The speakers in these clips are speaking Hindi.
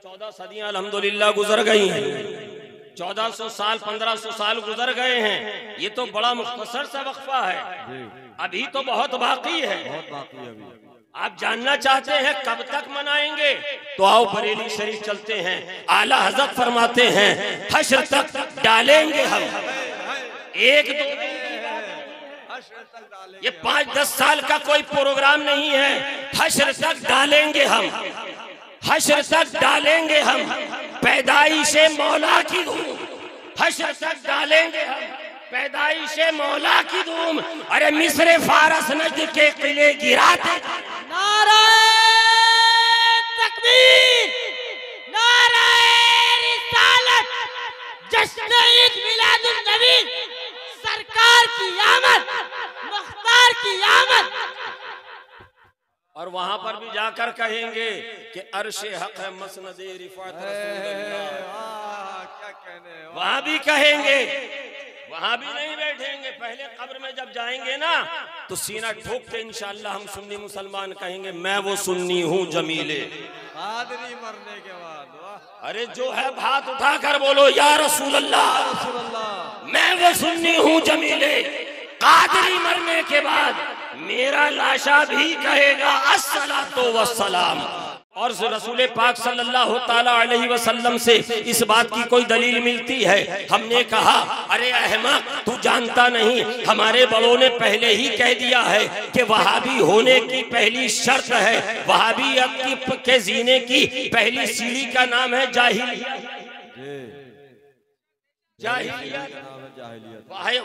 14 सदियां अल्हम्दुलिल्लाह गुजर गई हैं, 1400 साल 1500 साल गुजर गए हैं। ये तो बड़ा मुख्तसर सा वक्फा है, अभी तो बहुत बाकी है। आप जानना चाहते हैं कब तक मनाएंगे, तो आओ बरेली शरीफ चलते हैं। आला हज़रत फरमाते हैं हश्र तक डालेंगे हम। एक दो ये 5-10 साल का कोई प्रोग्राम नहीं है, हश्र तक डालेंगे हम, हश्र तक डालेंगे हम पैदाइशे मौला की धूम, हश्र तक डालेंगे हम पैदाइशे मौला की धूम। अरे मिस्र फारस नजद के किले गिराते, नारे तकबीर, नारे रिसालत, जश्न ईद मिलादुन नबी, सरकार की आमद, मुख्तार की आमद। और वहां पर भी जाकर कहेंगे कि अर्शे हक है मसनदे रिफात रसूलुल्लाह, वहां भी कहेंगे, वहां भी नहीं बैठेंगे। पहले कब्र में जब जाएंगे ना तो सीना ठोक के इंशाअल्लाह हम सुन्नी मुसलमान कहेंगे मैं वो सुन्नी हूँ जमीले। कादरी मरने के बाद अरे जो है हाथ उठाकर बोलो या रसूल अल्लाह, मैं वो सुन्नी हूँ जमीले। कादरी मरने के बाद मेरा लाशा भी कहेगा अस्सलातु वस्सलाम। और रसूल पाक सल्लल्लाहु ताला अलैहि वसल्लम से इस बात की कोई दलील मिलती है? हमने कहा अरे अहमक तू जानता नहीं, हमारे बड़ों ने पहले ही कह दिया है कि वहाबी होने की पहली शर्त है, वहाबियत के जीने की पहली सीढ़ी का नाम है जाहिलियत।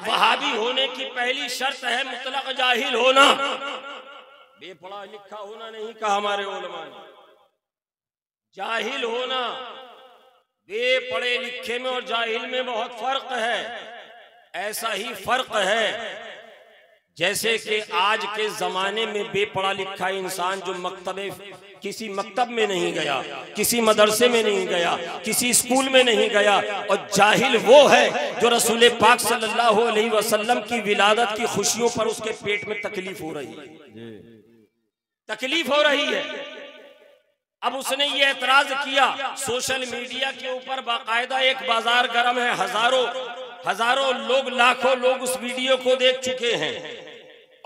वहाबी होने की पहली शर्त है मुतलक जाहिल होना, बेपढ़ा लिखा होना नहीं कहा हमारे उलमा ने, जाहिल होना। बेपढ़े लिखे में और जाहिल में बहुत फर्क है। ऐसा ही फर्क है जैसे कि आज के जमाने में बेपढ़ा लिखा इंसान जो किसी मकतब में नहीं गया, किसी मदरसे में नहीं गया, किसी स्कूल में नहीं गया, और जाहिल वो है जो रसूल पाक सल्लल्लाहु अलैहि वसल्लम की विलादत की खुशियों पर उसके पेट में तकलीफ हो रही है, तकलीफ हो रही है। अब उसने ये एतराज किया, सोशल मीडिया के ऊपर बाकायदा एक बाजार गर्म है, हजारों लोग, लाखों लोग उस वीडियो को देख चुके हैं।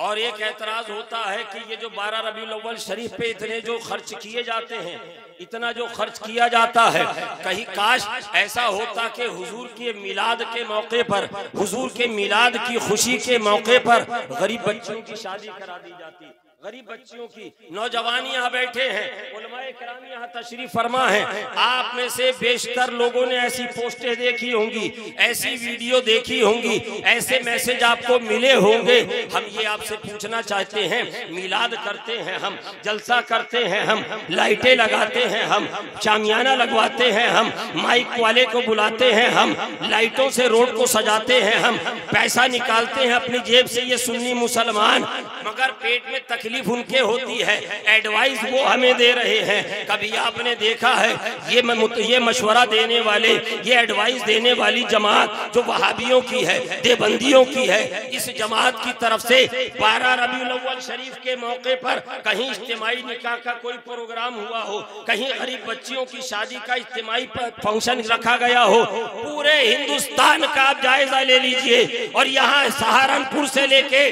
और एक एतराज होता है कि ये जो 12 रबीउल अव्वल शरीफ पे इतने जो खर्च किए जाते हैं, इतना जो खर्च किया जाता है, कहीं काश ऐसा होता कि हुजूर के मिलाद के मौके पर, हुजूर के मिलाद की खुशी के मौके पर गरीब बच्चों की शादी करा दी जाती। गरीब बच्चियों की, नौजवान यहाँ बैठे हैं, उलमाए किराम यहाँ तशरीफ फरमा है। आप में से बेशतर लोगों ने ऐसी पोस्टें देखी होंगी, ऐसी वीडियो देखी होंगी, ऐसे मैसेज आपको मिले होंगे। हम ये आपसे पूछना चाहते हैं, मिलाद करते हैं हम, जलसा करते हैं हम, लाइटें लगाते हैं हम, शामियाना लगवाते हैं हम, माइक वाले को बुलाते हैं हम, लाइटों से रोड को सजाते हैं हम, पैसा निकालते हैं अपनी जेब से, ये सुन्नी मुसलमान, मगर पेट में तकलीफ उनके होती है। एडवाइस वो हमें दे रहे हैं। कभी आपने देखा है ये मशवरा देने वाले, ये एडवाइस देने वाली जमात जो वहाबियों की है, देवबंदियों की है, इस जमात की तरफ से 12 रबीउल अव्वल शरीफ के मौके पर कहीं इज्तिमाई निकाह का कोई प्रोग्राम हुआ हो, कहीं गरीब बच्चियों की शादी का इज्तिमाई फंक्शन रखा गया हो, पूरे हिंदुस्तान का आप जायजा ले लीजिए और यहाँ सहारनपुर से लेके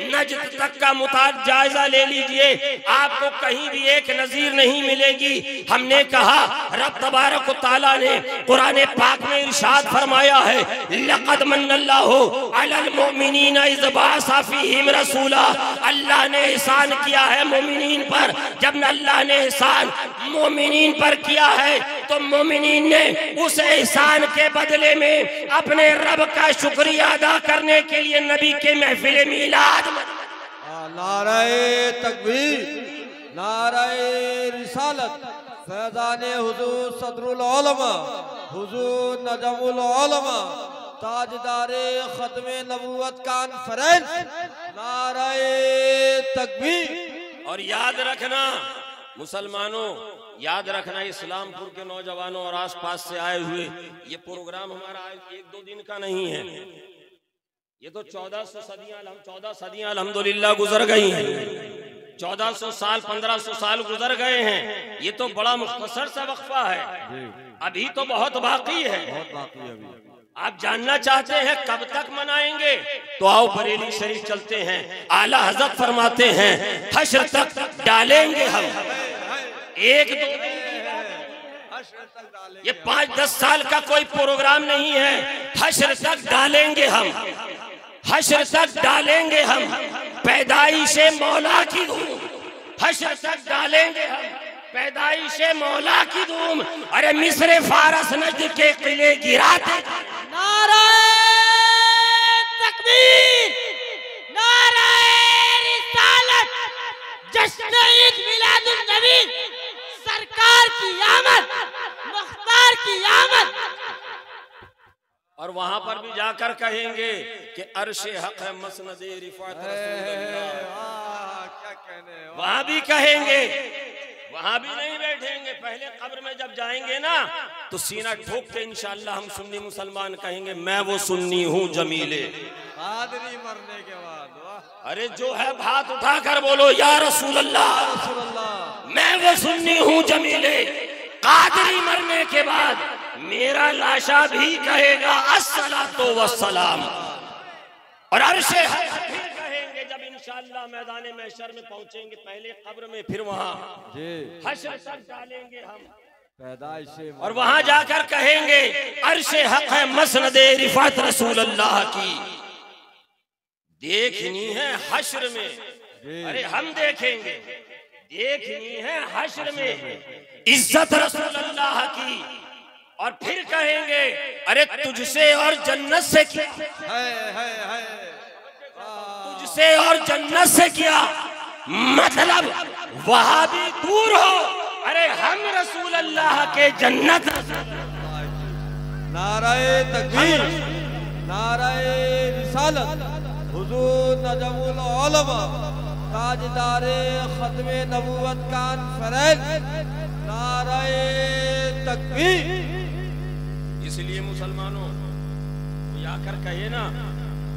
नजद तक का मुताद जायजा ले लीजिए, आपको कहीं भी एक नजीर नहीं मिलेगी। हमने कहा रब तबारक व तआला ने कुरान पाक में इरशाद फरमाया है, लक़द मन्नल्लाहु अलल मुमिनीना इज़ बअसा फ़ीहिम रसूला। अल्लाह ने एहसान किया है मोमिनीन पर। जब अल्लाह ने एहसान मोमिनीन पर किया है तो मोमिनीन ने उस एहसान के बदले में अपने रब का शुक्रिया अदा करने के लिए नबी के महफिल मिलाद, नाराए तकबीर, नाराए रिसालत, फैज़ाने हुजूर सदरुल उलमा, हुजूर नजमुल उलमा, ताजदारे खत्मे नबुव्वत कॉन्फ्रेंस, नाराए तकबीर। और याद रखना मुसलमानों, याद रखना इस्लामपुर के नौजवानों और आसपास से आए हुए, ये प्रोग्राम हमारा आज 1-2 दिन का नहीं है, ये तो 14 सदियां अल्हम्दुलिल्लाह गुजर गई हैं। 1400 साल 1500 साल गुजर गए हैं, ये तो बड़ा मुख्तसर सा वक्फा है, अभी तो बहुत बाकी है। बहुत बाकी है अभी। आप जानना चाहते हैं कब तक मनाएंगे, तो आओ बरेली शरीफ चलते हैं। आला हजरत फरमाते हैं हश्र तक डालेंगे हम, एक दो ये 5-10 साल का कोई प्रोग्राम नहीं है, हश्र तक डालेंगे हम, हश्र तक डालेंगे हम पैदाइशे मौला की धूम, हश्र तक डालेंगे हम पैदाइशे मौला की धूम। अरे मिस्र फारस नजद के किले गिराते, नारे तकबीर, नारे रिसालत, जश्न ईद मिलादुन नबी, सरकार की आमद, मुख्तार की आमद। और वहां पर भी जाकर कहेंगे कि अर्शे हक है मसनदे रिफात रसूलुल्लाह, क्या कहने, वहां भी कहेंगे, वहां भी नहीं बैठेंगे। पहले कब्र में जब जाएंगे ना तो सीना ठोक के इंशाअल्लाह हम सुन्नी मुसलमान कहेंगे मैं वो सुन्नी हूँ जमीले। कादरी मरने के बाद, वाह अरे जो है हाथ उठाकर बोलो या रसूल अल्लाह, रसूलुल्लाह। मैं वो सुन्नी हूँ जमीले। कादरी मरने के बाद मेरा लाशा भी कहेगा अस्सलातो वस्सलाम। और अर्शे फिर कहेंगे जब इंशाअल्लाह मैदान महशर में पहुंचेंगे, पहले कब्र में फिर वहां हश्र तक डालेंगे हम पैदाइशे, और वहां जाकर कहेंगे अर्शे हक है मसनदे रिफात रसूल अल्लाह की देखनी है हश्र में। अरे हम देखेंगे, देखनी है हश्र में इज्जत रसूल अल्लाह की। और फिर कहेंगे अरे तुझसे और जन्नत से क्या, तुझसे और जन्नत से क्या मतलब, वहां भी दूर हो, अरे हम रसूल अल्लाह के जन्नत। नाराए तकबीर, नाराए रिसालत, हुजूर नजमुल उलमा, ताजदारे खत्मे नबूवत कॉन्फ्रेंस, नाराए तकबीर। इसलिए मुसलमानों कोई आकर कहे ना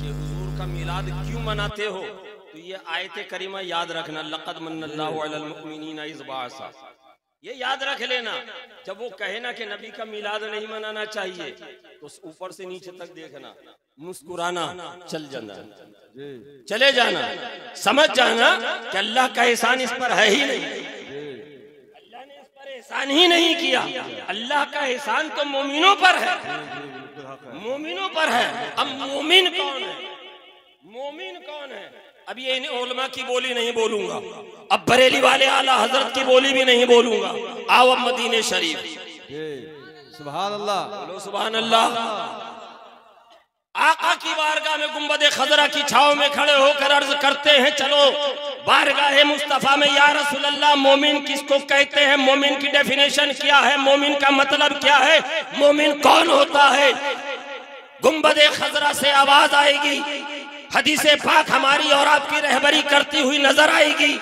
कि हुजूर का मिलाद क्यों मनाते हो, तो ये आयत करीमा याद रखना, लक़द मन्नल्लाहु अलल मुमिनीना इज़ बअसा, ये याद रख लेना। जब वो कहे ना कि नबी का मिलाद नहीं मनाना चाहिए, तो ऊपर से नीचे तक देखना, मुस्कुराना, चल जाना, चले जाना, समझ जाना कि अल्लाह का एहसान इस पर है ही नहीं, अल्लाह ने इस पर एहसान ही नहीं किया। अल्लाह का एहसान तो मोमिनों पर है, मोमिनों पर है। अब मोमिन कौन है, मोमिन कौन है? अब ये इन उलमा की बोली नहीं बोलूंगा, अब बरेली वाले आला हजरत की बोली भी नहीं बोलूंगा। आओ अब मदीने शरीफ, सुभान अल्लाह, बोलो सुभान अल्लाह। आका की बारगाह में गुंबद खजरा की छाव में खड़े होकर अर्ज करते हैं, चलो बारगाह मुस्तफा में या रसूल अल्लाह, मोमिन किसको कहते हैं, मोमिन की डेफिनेशन क्या है, मोमिन का मतलब क्या है, मोमिन कौन होता है। गुंबद खजरा से आवाज आएगी, हदीसे पाक हमारी और आपकी रहबरी करती हुई नजर आएगी।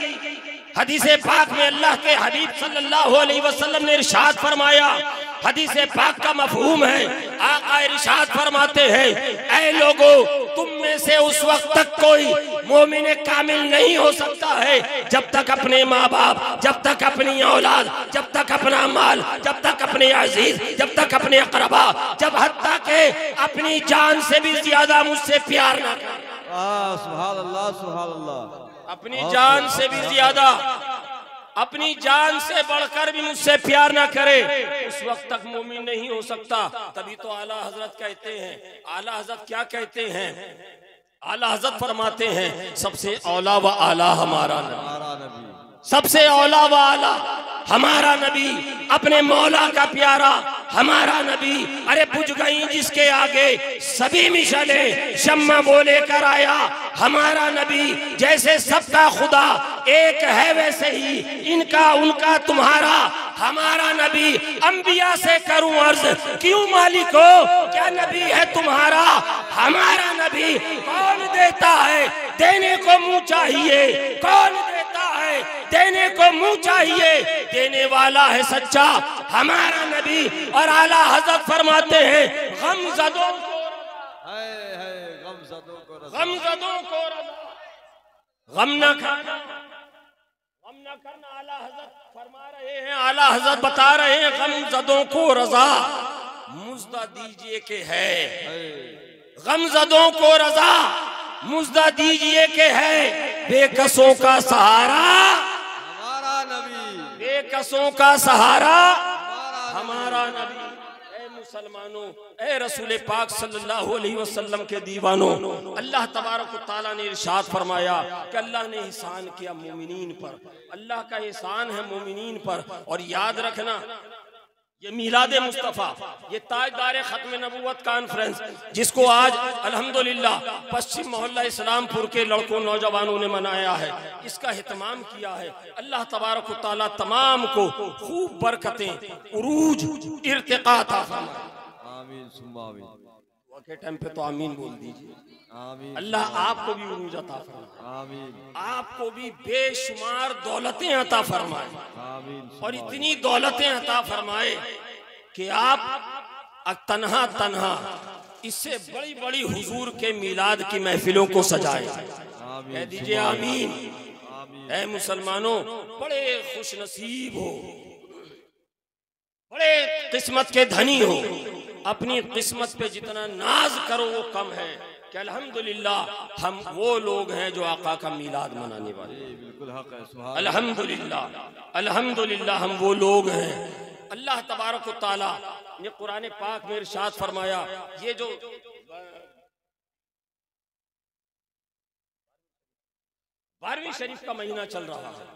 हदीसे पाक में अल्लाह के हबीब सल्लल्लाहु अलैहि वसल्लम ने इरशाद फरमाया, हदीसे पाक का मफहूम है, आका इरशाद फरमाते हैं, ऐ लोगों, तुम में से उस वक्त तक कोई मोमिन कामिल नहीं हो सकता है जब तक अपने माँ बाप, जब तक अपनी औलाद, जब तक अपना माल, जब तक अपने अजीज, जब तक अपने अकरबा, जब हत्ता के अपनी जान से भी ज्यादा मुझसे प्यार ना करे। सुभान अल्लाह, सुभान अल्लाह। अपनी जान से भी ज्यादा, अपनी जान से बढ़कर भी मुझसे प्यार ना करे, उस वक्त तक मोमिन नहीं हो सकता। तभी तो आला हजरत कहते हैं, आला हजरत क्या कहते हैं, आला हजरत फरमाते हैं सबसे औला व आला हमारा नबी, सबसे औला व आला हमारा नबी, अपने मौला का प्यारा हमारा नबी। अरे बुझ गई जिसके आगे सभी मिशले, शम्मा बोले कर आया हमारा नबी। जैसे सबका खुदा एक है वैसे ही इनका उनका तुम्हारा हमारा नबी। अंबिया से करूं अर्ज, क्यों मालिको क्या नबी है तुम्हारा हमारा नबी। कौन देता है देने को मुंह चाहिए, कौन देता है देने को मुंह चाहिए, देने वाला है सच्चा हमारा नबी। और आला हजरत फरमाते हैं गमज़दों को रज़ा, गम न खाना, हम न करना। आला हजरत फरमा रहे हैं, आला हजरत बता रहे हैं, गमजदों को रजा मुज्दा दीजिए के है, गमजदों को रजा मुज्दा दीजिए के है, बेकसों का सहारा हमारा नबी, बेकसों का सहारा हमारा नबी। ए मुसलमानों, ए रसूल पाक सल्लल्लाहु अलैहि वसल्लम के दीवानों, अल्लाह तबारक व तआला ने इरशाद फरमाया कि अल्लाह ने एहसान किया मोमिनीन पर, अल्लाह का एहसान है मोमिनीन पर। और याद रखना, ये मिलाद मुस्तफ़ा, ये ताजदार खत्म नबूवत कॉन्फ्रेंस जिसको आज अल्हम्दुलिल्लाह पश्चिम मोहल्ला इस्लामपुर के लड़कों नौजवानों ने मनाया है, इसका एहतमाम किया है। अल्लाह तबारक व तआला तमाम को खूब बरकतें, उरूज, इर्तिका अता फरमाए। आमीन सुम्मा आमीन। दुआ के टाइम पे तो आमीन बोल दीजिए। आमीन। अल्लाह आपको भी उरूज अता फरमाए, आमीन आपको भी बेशुमार दौलतें अता फरमाए, आमीन। और इतनी दौलतें अता फरमाए कि आप तन्हा तन्हा इससे बड़ी बड़ी हुजूर के मिलाद की महफिलों को सजाए। कह दीजिए आमीन। ऐ मुसलमानों, बड़े खुश नसीब हो, बड़े किस्मत के धनी हो। अपनी किस्मत पे जितना नाज करो वो कम है कि अल्हम्दुलिल्लाह हम वो लोग हैं जो आका का मिलाद मनाने वाले। बिल्कुल हक है। सुभान अल्हम्दुलिल्लाह, अल्हम्दुलिल्लाह हम वो लोग हैं। अल्लाह तबारक व तआला ने कुरान पाक में इरशाद फरमाया, ये जो 12वीं शरीफ का महीना चल रहा है,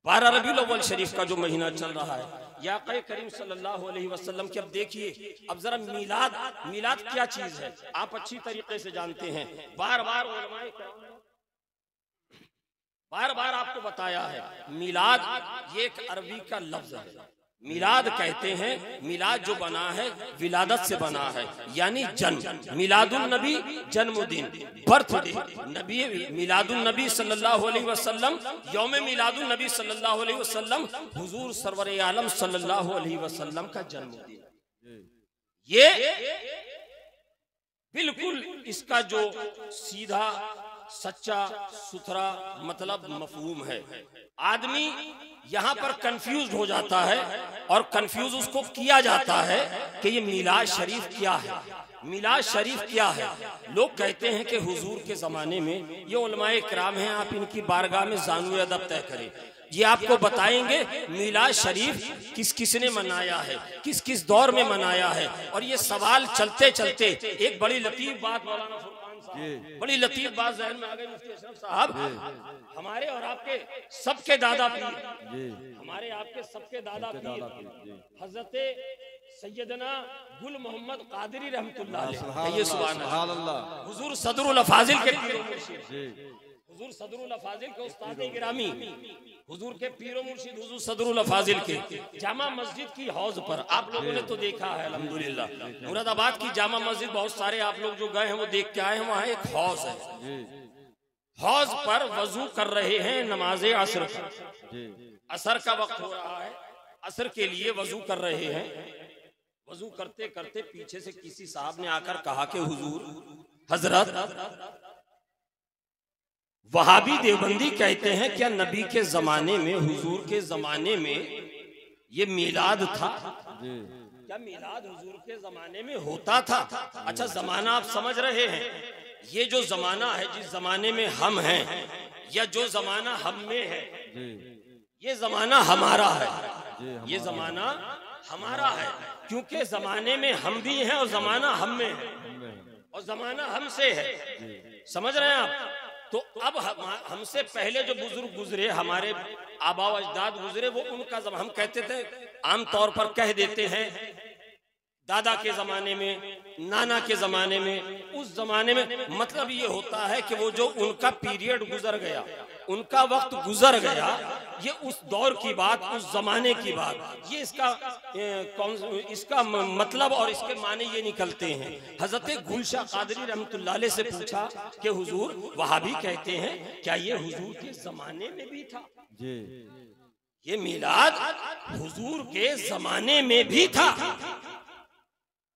12 रबीउल अव्वल शरीफ का जो महीना चल रहा है, याक़े करीम सल्लल्लाहु अलैहि वसल्लम की, अब देखिए, अब जरा मिलाद, मिलाद क्या चीज है आप अच्छी तरीके से जानते हैं। बार बार उलमाए किराम बार बार आपको बताया है, मिलाद ये एक अरबी का लफ्ज है। मिलाद कहते हैं, मिलाद जो बना है विलादत से बना है, यानी जन्म। मिलादुन नबी जन्मदिन, बर्थडे। नबी मिलादुन नबी सल्लल्लाहु अलैहि वसल्लम, यौम मिलादुन नबी सल्लल्लाहु अलैहि वसल्लम, हुजूर सरवर आलम सल्लल्लाहु अलैहि वसल्लम का जन्मदिन। ये बिल्कुल इसका जो सीधा सच्चा सुथरा मतलब मफहूम है। आदमी यहाँ पर कंफ्यूज हो जाता है और कंफ्यूज उसको किया जाता है कि ये मिलाद शरीफ क्या है, मिलाद शरीफ क्या है। लोग कहते हैं कि हुजूर के जमाने में, ये उलमाए किराम हैं, आप इनकी बारगाह में ज़ानुए अदब तय करें, ये आपको बताएंगे मिलाद शरीफ किस किस ने मनाया है, किस किस दौर में मनाया है। और ये सवाल चलते चलते एक बड़ी लतीफ बात मौलाना फुरकान साहब, बड़ी लतीफ बात ज़हन में आ गई मुफ्ती अशरफ साहब, हमारे और आपके सबके दादा पीर, हमारे आपके सबके दादा पीर हजरत सैयदना गुल मोहम्मद कादरी रहमतुल्लाह अलैह, ये सुभान अल्लाह, हुजूर सदरुल अफाजिल के पीर मुर्शिद, हुजूर सदरुल अफाजिल के उस्ताद गिरामी, हुजूर के पीरो मुर्शिद हुजूर सदरुल अफाजिल के जामा मस्जिद की हौज पर, आप लोगों ने तो देखा है अल्हम्दुलिल्लाह, मुरादाबाद की जामा मस्जिद बहुत सारे आप लोग जो गए हैं वो देख के आए हैं, वहाँ एक हौज है, हौज पर वजू कर रहे हैं नमाज असर, असर का वक्त हो रहा है, असर के लिए वजू कर रहे हैं। वजू करते करते पीछे से किसी साहब ने आकर कहा कि हुजूर हजरत, वहाबी देवबंदी कहते हैं क्या नबी के जमाने में, हुजूर के जमाने में ये मिलाद था? क्या मिलाद हुजूर के जमाने में होता था? अच्छा, जमाना आप समझ रहे हैं, ये जो जमाना है, जिस जमाने में हम हैं या जो जमाना हम में है, ये जमाना हमारा है, ये जमाना हमारा है, क्योंकि जमाने में हम भी हैं और जमाना हम में है और जमाना हमसे है। समझ रहे हैं आप? तो अब हमसे पहले जो बुजुर्ग गुजरे, हमारे आबा अजदाद गुजरे, वो उनका हम कहते थे, आमतौर पर कह देते हैं दादा के जमाने में, नाना के जमाने में, उस जमाने में, मतलब ये होता है कि वो जो उनका पीरियड गुजर गया, उनका वक्त गुजर गया, ये उस दौर की बात, उस जमाने की बात, ये इसका मतलब और इसके माने ये निकलते हैं। हजरत गुलशाह कादरी रहमतुल्लाह अलैह से पूछा कि हुजूर, वहाबी कहते हैं क्या ये हुजूर के जमाने में भी था? ये मिलाद हुजूर के जमाने में भी था।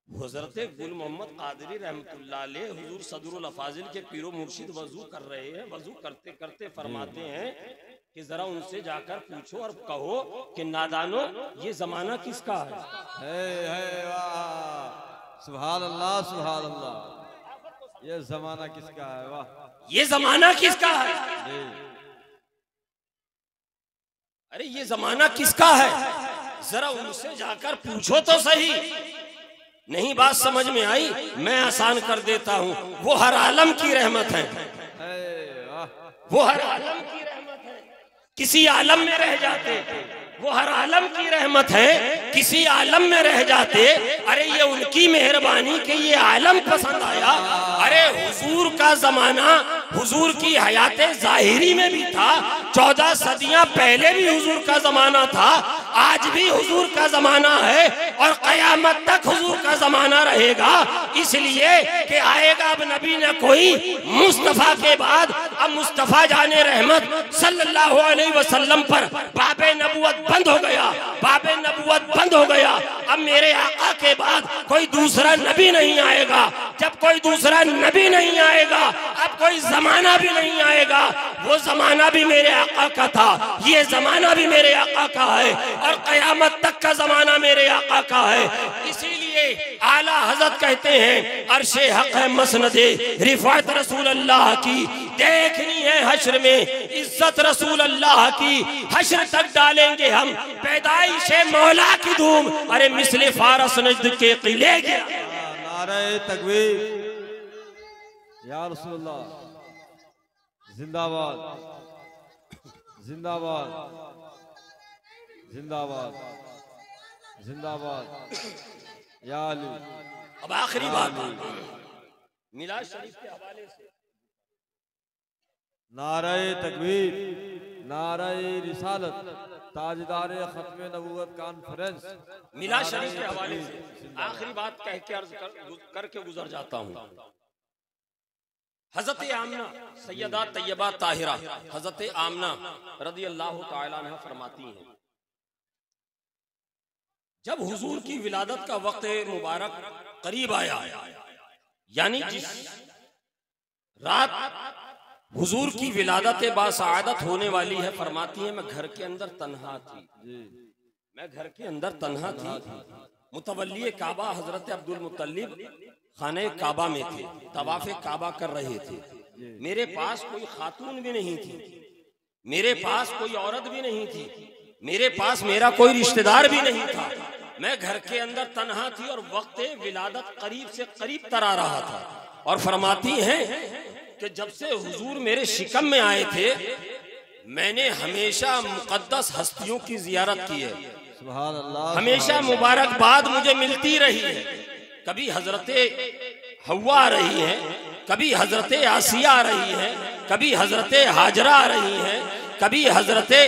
हजरत गुल मोहम्मद कादरी रहमतुल्लाह अलैह हुजूर सदरुल अफाजिल के पीरो मुर्शिद वजू कर रहे हैं। वजू करते करते फरमाते हैं कि जरा उनसे जाकर पूछो और कहो कि नादानो ये जमाना किसका है। वाह, सुभान अल्लाह सुभान अल्लाह। ये जमाना किसका है? वाह, ये जमाना किसका है? जी। अरे ये जमाना किसका है, जरा उनसे जाकर पूछो तो सही। नहीं बात समझ में आई? मैं आसान कर देता हूँ। वो हर आलम की रहमत है, वो हर आलम की रहमत है। किसी आलम में रह जाते, वो हर आलम की रहमत है, किसी आलम में रह जाते। अरे ये उनकी मेहरबानी कि ये आलम पसंद आया। अरे हुजूर का जमाना, हुजूर की हयाते जाहिरी में भी था। 14 सदियां पहले भी हुजूर का जमाना था, आज भी हुजूर का जमाना है और कयामत तक हुजूर का जमाना रहेगा। इसलिए कि आएगा अब नबी न कोई मुस्तफा के बाद। अब मुस्तफा जाने रहमत सल्लल्लाहु अलैहि वसल्लम पर बाबे नबुवत बंद हो गया, बाबे नबुवत बंद हो गया। अब मेरे आका के बाद कोई दूसरा नबी नहीं आएगा। जब कोई दूसरा नबी नहीं आएगा, अब कोई जमाना भी नहीं आएगा। वो जमाना भी मेरे आका का था, ये जमाना भी मेरे आका का है और कयामत तक का जमाना मेरे आका का है। इसीलिए आला हजरत कहते हैं अर्शे हक है मसनदे रिफात रसूल अल्लाह की, देखनी है हश्र में इज्जत रसूल अल्लाह की। हश्र तक डालेंगे हम पैदाइश मौला की धूम। अरे मिसले फारस नजद के किले गया। नारे तकबीर या रसूलुल्लाह, जिंदाबाद जिंदाबाद जिंदाबाद जिंदाबाद या अली। अब आखिरी बात मिलाद शरीफ के हवाले से, नारे तकबीर, नारे रिसालत, ताजदार खत्म नबूवत कॉन्फ्रेंस। मिलाद शरीफ के हवाले से आखिरी बात कह के अर्ज करके गुजर जाता हूँ। हजरत आमना सैयदा तैयबा ताहिरा हजरत आमना रदी अल्लाह तआला अन्हा फरमाती हैं, जब हुजूर की विलादत का वक्त मुबारक करीब आया, यानी जिस रात हुजूर की विलादत बासआदत होने वाली है, फरमाती है मैं घर के अंदर तन्हा थी, मैं घर के अंदर तन्हा थी। मुतवल्ली काबा हजरत अब्दुल मुत्तलिब खाने काबा में थे, तवाफ़े काबा कर रहे थे। मेरे पास कोई खातून भी नहीं थी, मेरे पास कोई औरत भी नहीं थी, मेरे पास मेरा कोई रिश्तेदार भी नहीं था। मैं घर के अंदर तन्हा थी और वक्त विलादत करीब से करीब तर आ रहा था। और फरमाती हैं कि जब से हुजूर मेरे शिकम में आए थे, मैंने हमेशा मुकद्दस हस्तियों की जियारत की है, सुभान अल्लाह, हमेशा मुबारकबाद मुझे मिलती रही है। कभी हजरते हव्वा आ रही है, कभी हजरते आसिया आ रही है, कभी हजरते हाजरा आ रही है, कभी हजरते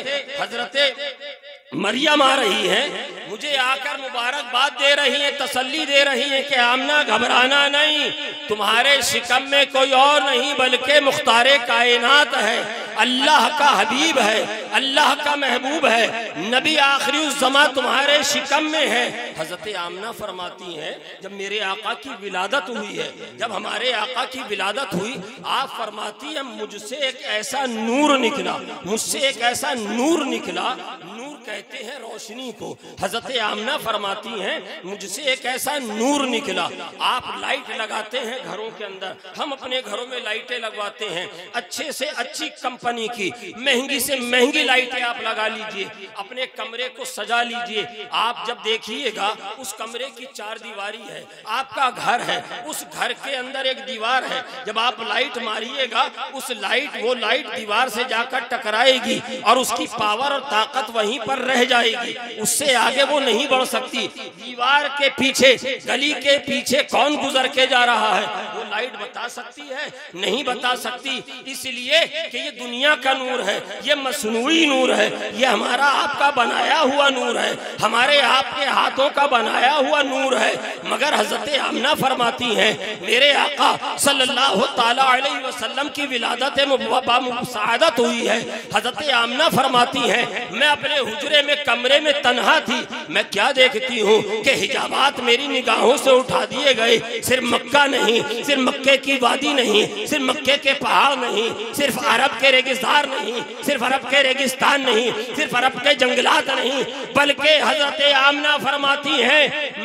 मरियम आ रही है। मुझे आकर मुबारकबाद दे रही है, तसल्ली दे रही है कि आमना घबराना नहीं, तुम्हारे शिकम में कोई और नहीं बल्कि मुख्तारे कायनात है, अल्लाह का हबीब है, अल्लाह का महबूब है, नबी आखिरी ज़मा तुम्हारे शिकम में है। हजरत आमना फरमाती हैं जब मेरे आका की विलादत हुई है, जब हमारे आका की विलादत हुई, आप फरमाती हैं मुझसे एक ऐसा नूर निकला, मुझसे एक ऐसा नूर निकला। नूर कहते हैं रोशनी को। हजरत आमना फरमाती हैं मुझसे एक ऐसा नूर निकला। आप लाइट लगाते हैं घरों के अंदर, हम अपने घरों में लाइटें लगवाते हैं, अच्छे से अच्छी कंपनी की, महंगी से महंगी लाइटें आप लगा लीजिए, अपने कमरे को सजा लीजिए। आप जब देखिएगा उस कमरे की 4 दीवारी है, आपका घर है, उस घर के अंदर एक दीवार है। जब आप लाइट मारिएगा उस वो लाइट दीवार से जाकर टकराएगी और उसकी पावर और ताकत वहीं पर रह जाएगी, उससे आगे वो नहीं बढ़ सकती। दीवार के पीछे, गली के पीछे कौन गुजर के जा रहा है वो लाइट बता सकती है? नहीं बता सकती। इसलिए कि ये दुनिया का नूर है, ये मसनूई नूर है, ये हमारा आपका बनाया हुआ नूर है, हमारे आपके हाथों का बनाया हुआ नूर है। मगर हजरत आमना फरमाती हैं मेरे आका सल्लल्लाहु ताला अलैहि वसल्लम की विलादत मुबारक हुई है। हजरत आमना फरमाती हैं मैं अपने हुजूर हुजरे में कमरे में तन्हा थी, मैं क्या देखती हूँ कि हिजाबात मेरी निगाहों से उठा दिए गए। सिर्फ मक्का नहीं, सिर्फ मक्के की वादी नहीं, सिर्फ मक्के के पहाड़ नहीं, सिर्फ अरब के रेगिस्तान नहीं, सिर्फ अरब के रेगिस्तान नहीं, सिर्फ अरब के जंगलात नहीं, बल्कि हजरत आमना फरमाती हैं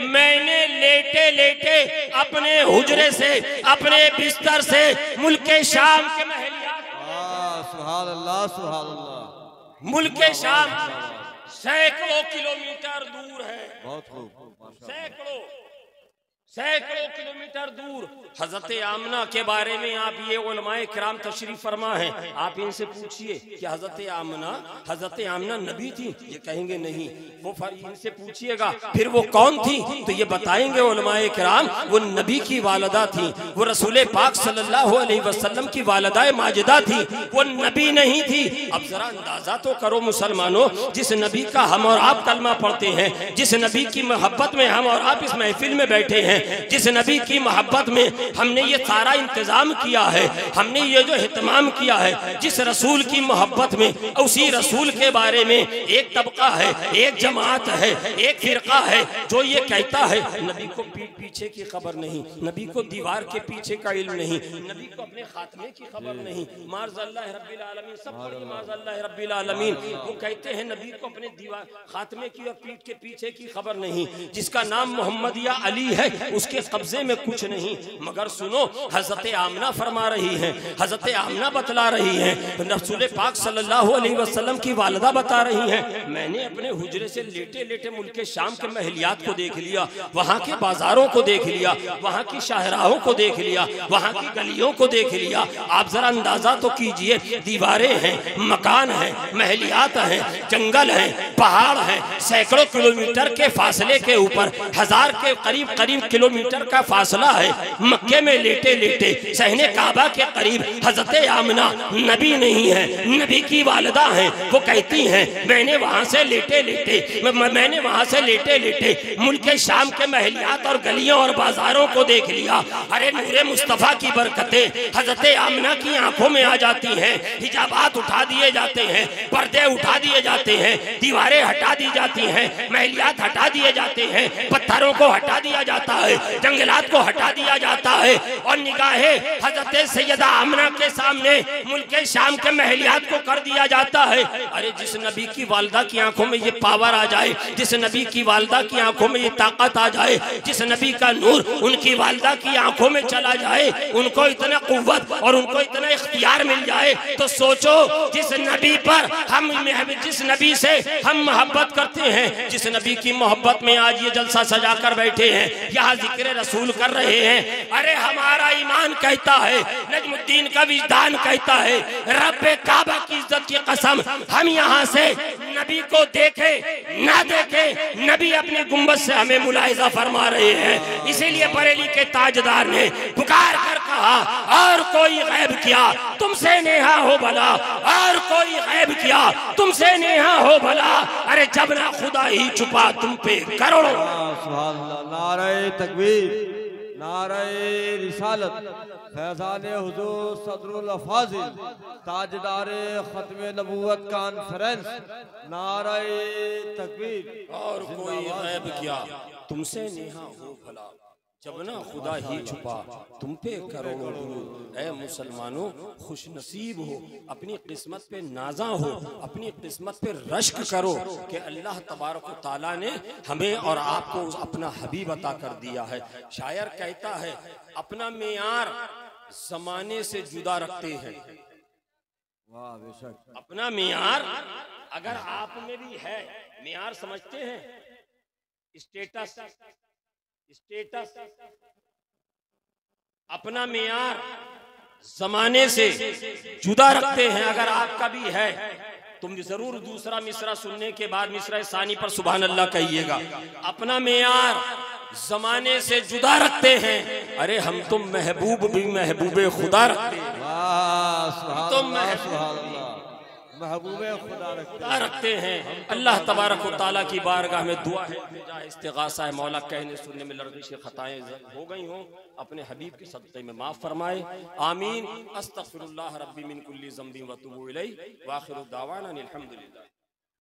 मैंने लेटे लेटे अपने हुजरे से, अपने बिस्तर से मुल्के शाम के महलियात, सुभान अल्लाह सुभान अल्लाह, मुल्के शाम सैकड़ों किलोमीटर दूर है, बहुत खूब, सैकड़ों किलोमीटर दूर। हजरत आमना के बारे में आप ये उलमाए किराम तशरीफ फरमा है, आप इनसे पूछिए कि हजरत आमना नबी थी, ये कहेंगे नहीं। वो इनसे पूछिएगा फिर वो कौन थी, तो ये बताएंगे उलमाए किराम वो नबी की वालदा थी, वो रसूल पाक सल्लल्लाहु अलैहि वसल्लम की वालदा माजिदा थी, वो नबी नहीं थी। अब जरा अंदाजा तो करो मुसलमानों, जिस नबी का हम और आप कलमा पढ़ते हैं, जिस नबी की मोहब्बत में हम और आप इस महफिल में बैठे हैं, जिस नबी की मोहब्बत में हमने ये सारा इंतजाम किया है, हमने ये जो एहतमाम किया है, जिस रसूल की मोहब्बत में, उसी रसूल के बारे में एक तबका है, एक जमात है, एक फिरका है जो ये कहता है नबी को पीठ पीछे की खबर नहीं, नबी को दीवार के पीछे का इल्म नहीं, नबी को अपने खात्मे की खबर नहीं। माज़अल्लाह रब्बिल आलमीन, सब पढ़िए माज़अल्लाह रब्बिल आलमीन। वो कहते हैं नबी को अपने दीवार खात्मे की और पीठ के पीछे की खबर नहीं। जिसका नाम मोहम्मद या अली है उसके कब्जे में कुछ नहीं। मगर सुनो, हजरत आमना फरमा रही है, हजरत आमना बतला रही है, रसूल पाक सल्लल्लाहु अलैहि वसल्लम की वालिदा बता रही है, मैंने अपने हुजरे से लेटे लेटे मुल्के शाम के महलियात को देख लिया, वहाँ के बाजारों को देख लिया, वहाँ की शाहराहों को देख लिया, वहाँ की गलियों को देख लिया। आप जरा अंदाजा तो कीजिए, दीवारें हैं, मकान है, महलियात हैं, जंगल है, पहाड़ है, सैकड़ों किलोमीटर के फासले के ऊपर, हजार के करीब करीब किलोमीटर का फासला है। मक्के में लेटे लेटे सहने काबा के करीब हजरत आमना नबी नहीं है, नबी की वालिदा है। वो कहती हैं मैंने वहाँ से लेटे लेटे मुल्के शाम के महलियात और गलियों और बाजारों को देख लिया। अरे नूरे मुस्तफ़ा की बरकतें हजरत आमना की आंखों में आ जाती हैं, हिजाबात उठा दिए जाते हैं, पर्दे उठा दिए जाते हैं, दीवारें हटा दी जाती हैं, महलियात हटा दिए जाते हैं, पत्थरों को हटा दिया जाता है, जंगलात को हटा दिया जाता है और निगाहें हजरत सैयदा आमना के सामने मुल्के शाम के महलियात को कर दिया जाता है। अरे जिस नबी की वालिदा की आंखों में ये पावर आ जाए, जिस नबी की वालिदा की आंखों में ये ताकत आ जाए, जिस नबी का नूर उनकी वालिदा की आंखों में चला जाए, उनको इतना कुव्वत और उनको इतना इख्तियार मिल जाए, तो सोचो जिस नबी पर जिस नबी से हम मोहब्बत करते हैं, जिस नबी की मोहब्बत में आज ये जलसा सजा कर बैठे हैं, यहाँ जिक्र रसूल कर रहे हैं। अरे हमारा ईमान कहता है, नजमुद्दीन का विजदान कहता है, रब्बे काबा की इज्जत की कसम, हम यहाँ से नबी को देखे ना देखे, नबी अपने गुंबद से हमें मुलाहिजा फरमा रहे हैं। इसीलिए बरेली के ताजदार ने पुकार कर कहा, और कोई गैब किया तुमसे नेहा हो भला, और कोई गैब किया तुमसे नेहा हो भला। अरे जब ना खुदा ही छुपा तुम पे करोड़ों। सुभान अल्लाह, नारे तकबीर, नारे रिसालत, फैज़ान हुजूर सदरुल फाजिल, ताजदारे खत्मे नबूवत कॉन्फ्रेंस, नारे तकबीर। और कोई गैब किया तुमसे नेहा हो भला, जब ना खुदा ही छुपा तुम पे करोड़ों दुरूद। ऐ मुसलमानों, खुश नसीब हो, अपनी किस्मत पे नाजा हो, अपनी किस्मत पे रश्क करो कि अल्लाह तबारक व तआला ने हमें और आपको अपना हबीब अता कर दिया है। शायर कहता है अपना मेयार जमाने से जुदा रखते हैं। वाह बेशक, अपना मेयार अगर आप में भी है, मेयार समझते हैं, स्टेटस, अपना मेयार जमाने से जुदा रखते हैं। अगर आपका भी है तुम जरूर दूसरा मिसरा सुनने के बाद मिसरा सानी पर सुभान अल्लाह कहिएगा। अपना मेयार जमाने से जुदा रखते हैं। अरे हम तुम महबूब भी महबूबे खुदा रखते हैं, तुम महबूबे खुदा रखते हैं। अल्लाह तबारक व तआला की बारगाह में दुआ है, इस्तिगासा है, मौला कहने सुनने में लर्जिश खताएं हो गई हों, अपने हबीब के सदक़े में माफ़ फरमाए, आमीन। अस्तग़फिरुल्लाह रब्बी मिन कुल्ली ज़ंबिन व अतूबु इलैहि, व आखिरु दावाना अनिल हम्दुलिल्लाह।